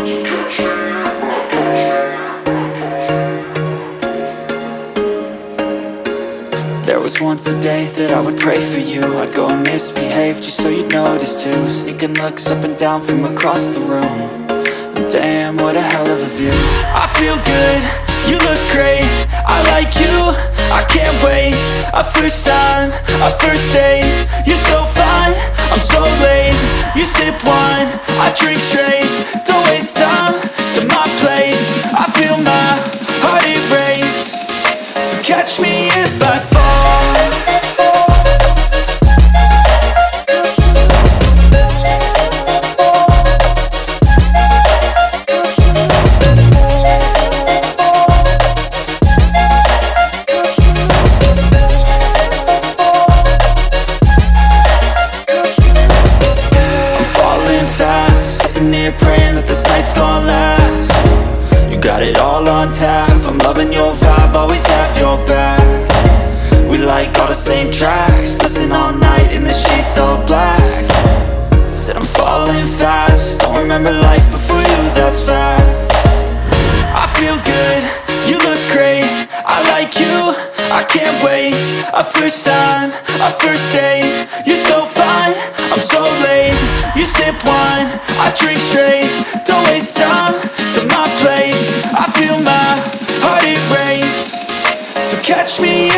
There was once a day that I would pray for you. I'd go and misbehave just so you'd notice too. Sneaking looks up and down from across the room. And damn, what a hell of a view. I feel good, you look great, I like you, I can't wait. A first time, a first date. You're so fine, I'm so late. You sip wine, I drink straight. Don't waste time to my place. I feel my heart erase. So catch me if I fall. Praying that this night's gonna last. You got it all on tap, I'm loving your vibe, always have your back. We like all the same tracks, listen all night in the sheets all black. Said I'm falling fast, don't remember life before you, that's facts. I feel good, you look great, I like you, I can't wait. A first time, a first date. You're so fine, I'm so late. You sip wine, I drink straight. Don't waste time to my place. I feel my heart erase. So catch me